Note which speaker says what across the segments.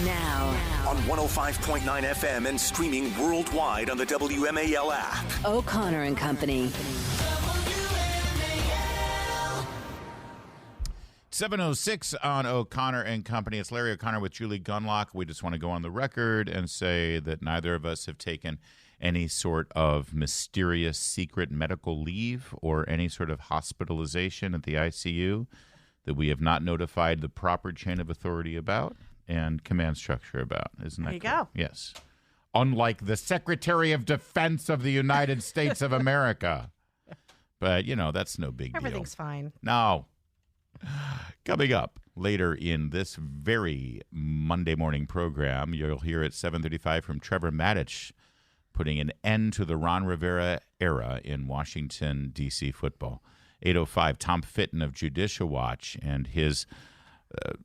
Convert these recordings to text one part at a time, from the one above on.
Speaker 1: Now.
Speaker 2: On 105.9 FM and streaming worldwide on the WMAL app.
Speaker 1: O'Connor and Company.
Speaker 3: 7:06 on O'Connor and Company. It's Larry O'Connor with Julie Gunlock. We just want to go on the record and say that neither of us have taken any sort of mysterious secret medical leave or any sort of hospitalization at the ICU that we have not notified the proper chain of authority about and command structure about. Isn't that
Speaker 4: There you
Speaker 3: correct?
Speaker 4: go.
Speaker 3: Yes. Unlike the Secretary of Defense of the United States of America. But, you know, that's no big deal.
Speaker 4: Everything's fine.
Speaker 3: No. Coming up later in this very Monday morning program, you'll hear at 7:35 from Trevor Maddich putting an end to the Ron Rivera era in Washington, D.C. football. 8:05, Tom Fitton of Judicial Watch and his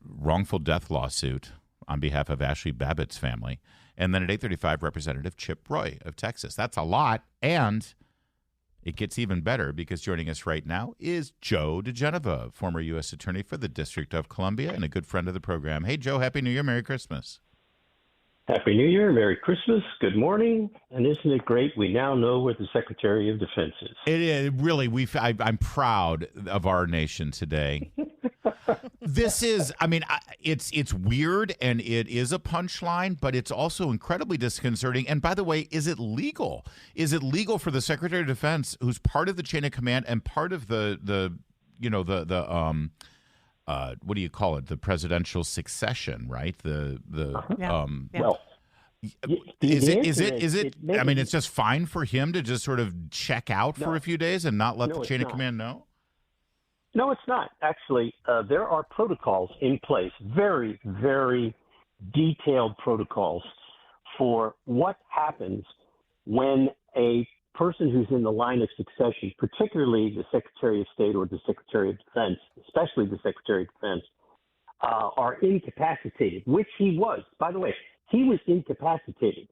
Speaker 3: wrongful death lawsuit on behalf of Ashley Babbitt's family. And then at 8:35, Representative Chip Roy of Texas. That's a lot, and it gets even better because joining us right now is Joe diGenova, former U.S. Attorney for the District of Columbia and a good friend of the program. Hey, Joe, Happy New Year, Merry Christmas.
Speaker 5: Happy New Year, Merry Christmas, good morning, and isn't it great we now know where the Secretary of Defense is?
Speaker 3: It is really, I'm proud of our nation today. This is, I mean, it's weird and it is a punchline, but it's also incredibly disconcerting. And by the way, is it legal? Is it legal for the Secretary of Defense, who's part of the chain of command and part of the what do you call it? The presidential succession, right? Well, is it? I mean, it's just fine for him to just sort of check out for a few days and not let the chain of command know?
Speaker 5: No, it's not. Actually, there are protocols in place, very, very detailed protocols for what happens when a person who's in the line of succession, particularly the Secretary of State or the Secretary of Defense, especially the Secretary of Defense, are incapacitated, which he was. By the way, he was incapacitated.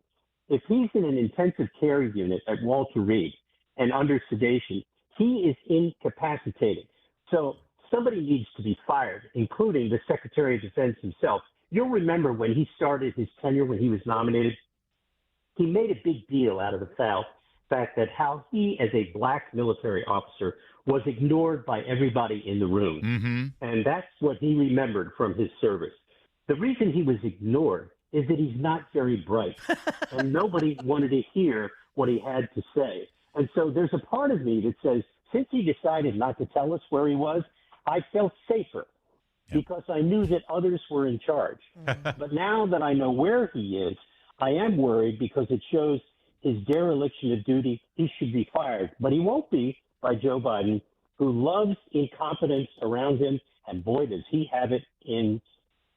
Speaker 5: If he's in an intensive care unit at Walter Reed and under sedation, he is incapacitated. So somebody needs to be fired, including the Secretary of Defense himself. You'll remember when he started his tenure, when he was nominated, he made a big deal out of the fact that how he, as a black military officer, was ignored by everybody in the room.
Speaker 3: Mm-hmm.
Speaker 5: And that's what he remembered from his service. The reason he was ignored is that he's not very bright, and nobody wanted to hear what he had to say. And so there's a part of me that says, since he decided not to tell us where he was, I felt safer because I knew that others were in charge. But now that I know where he is, I am worried because it shows his dereliction of duty. He should be fired, but he won't be by Joe Biden, who loves incompetence around him. And boy, does he have it in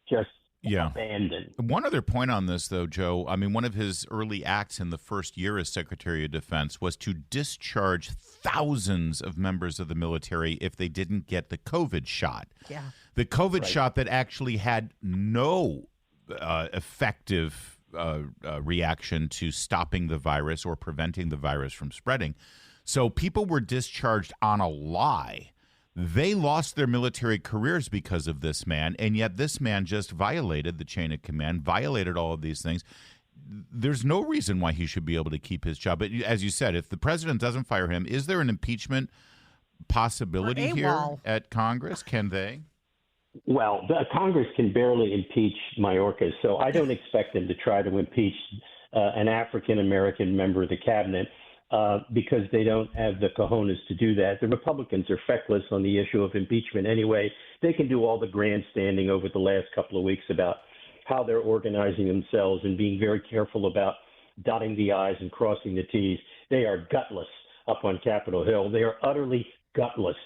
Speaker 5: just abandon.
Speaker 3: One other point on this, though, Joe, I mean, one of his early acts in the first year as Secretary of Defense was to discharge thousands of members of the military if they didn't get the COVID shot.
Speaker 4: Yeah.
Speaker 3: The COVID shot that actually had no effective reaction to stopping the virus or preventing the virus from spreading. So people were discharged on a lie. They lost their military careers because of this man, and yet this man just violated the chain of command, violated all of these things. There's no reason why he should be able to keep his job. But as you said, if the president doesn't fire him, is there an impeachment possibility here at Congress? Can they?
Speaker 5: Well, the Congress can barely impeach Mayorkas, so I don't expect them to try to impeach an African-American member of the cabinet because they don't have the cojones to do that. The Republicans are feckless on the issue of impeachment anyway. They can do all the grandstanding over the last couple of weeks about how they're organizing themselves and being very careful about dotting the I's and crossing the T's. They are gutless up on Capitol Hill. They are utterly gutless.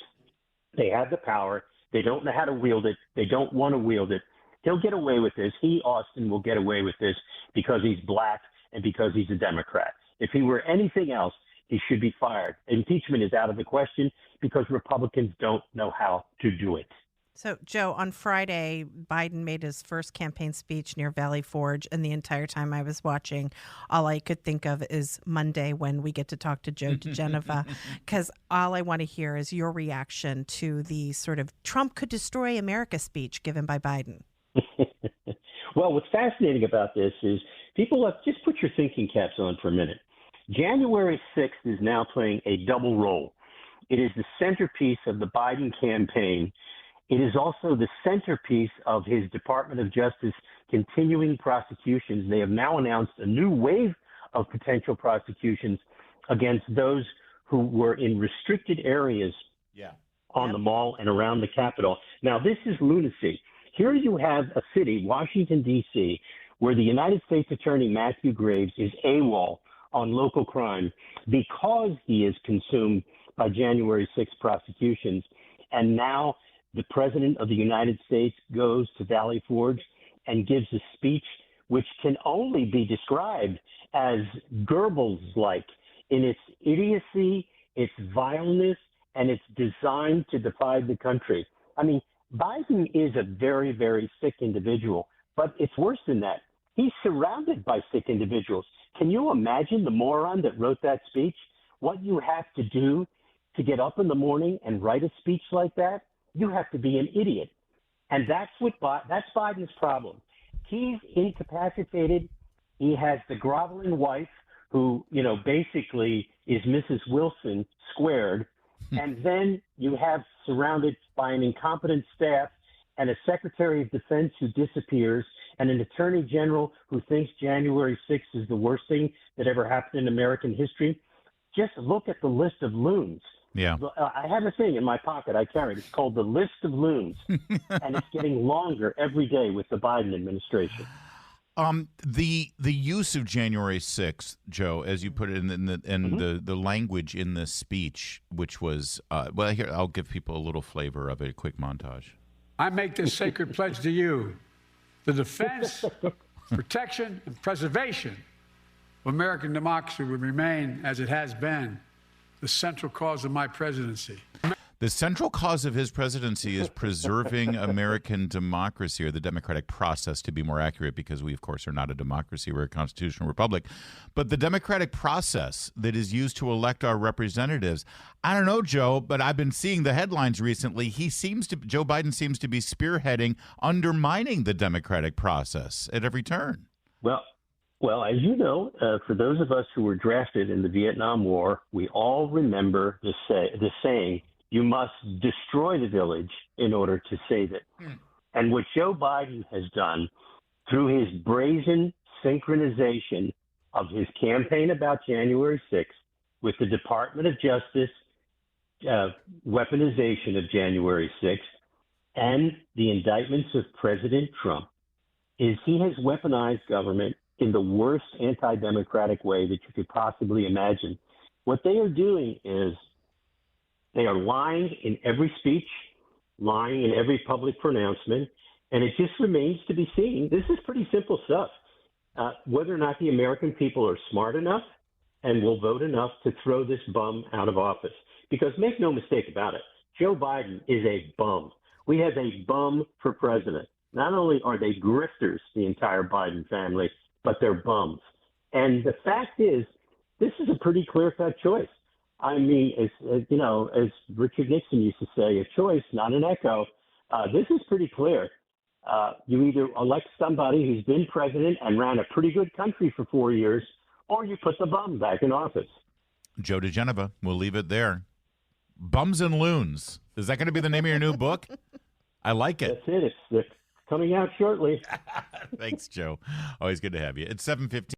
Speaker 5: They have the power. They don't know how to wield it. They don't want to wield it. He'll get away with this. He, Austin, will get away with this because he's black and because he's a Democrat. If he were anything else, he should be fired. Impeachment is out of the question because Republicans don't know how to do it.
Speaker 4: So, Joe, on Friday, Biden made his first campaign speech near Valley Forge, and the entire time I was watching, all I could think of is Monday when we get to talk to Joe diGenova, because all I want to hear is your reaction to the sort of Trump could destroy America speech given by Biden.
Speaker 5: Well, what's fascinating about this is people have just put your thinking caps on for a minute. January 6th is now playing a double role. It is the centerpiece of the Biden campaign. It is also the centerpiece of his Department of Justice continuing prosecutions. They have now announced a new wave of potential prosecutions against those who were in restricted areas on the mall and around the Capitol. Now, this is lunacy. Here you have a city, Washington, D.C., where the United States Attorney Matthew Graves is AWOL on local crime because he is consumed by January 6th prosecutions. And now the President of the United States goes to Valley Forge and gives a speech which can only be described as Goebbels-like in its idiocy, its vileness, and its design to divide the country. I mean, Biden is a very, very sick individual, but it's worse than that. He's surrounded by sick individuals. Can you imagine the moron that wrote that speech? What you have to do to get up in the morning and write a speech like that? You have to be an idiot. And that's Biden's problem. He's incapacitated. He has the groveling wife who, basically is Mrs. Wilson squared. And then you have surrounded by an incompetent staff and a Secretary of Defense who disappears and an Attorney General who thinks January 6th is the worst thing that ever happened in American history. Just look at the list of loons.
Speaker 3: Yeah.
Speaker 5: I have a thing in my pocket I carry. It's called the list of loons, and it's getting longer every day with the Biden administration.
Speaker 3: The use of January 6th, Joe, as you put it in the language in the speech, which was here I'll give people a little flavor of it, a quick montage.
Speaker 1: I make this sacred pledge to you: the defense, protection, and preservation of American democracy will remain, as it has been, the central cause of my presidency.
Speaker 3: The central cause of his presidency is preserving American democracy, or the democratic process, to be more accurate, because we, of course, are not a democracy. We're a constitutional republic. But the democratic process that is used to elect our representatives, I don't know, Joe, but I've been seeing the headlines recently. Joe Biden seems to be spearheading, undermining the democratic process at every turn.
Speaker 5: Well, as you know, for those of us who were drafted in the Vietnam War, we all remember the saying, you must destroy the village in order to save it. And what Joe Biden has done through his brazen synchronization of his campaign about January 6th with the Department of Justice weaponization of January 6th and the indictments of President Trump is he has weaponized government in the worst anti-democratic way that you could possibly imagine. What they are doing is they are lying in every speech, lying in every public pronouncement, and it just remains to be seen. This is pretty simple stuff. Whether or not the American people are smart enough and will vote enough to throw this bum out of office. Because make no mistake about it, Joe Biden is a bum. We have a bum for president. Not only are they grifters, the entire Biden family, but they're bums. And the fact is, this is a pretty clear-cut choice. I mean, as Richard Nixon used to say, a choice, not an echo. This is pretty clear. You either elect somebody who's been president and ran a pretty good country for 4 years, or you put the bum back in office.
Speaker 3: Joe diGenova, we'll leave it there. Bums and Loons. Is that going to be the name of your new book? I like it.
Speaker 5: That's it. It's coming out shortly.
Speaker 3: Thanks, Joe. Always good to have you. It's 7:15.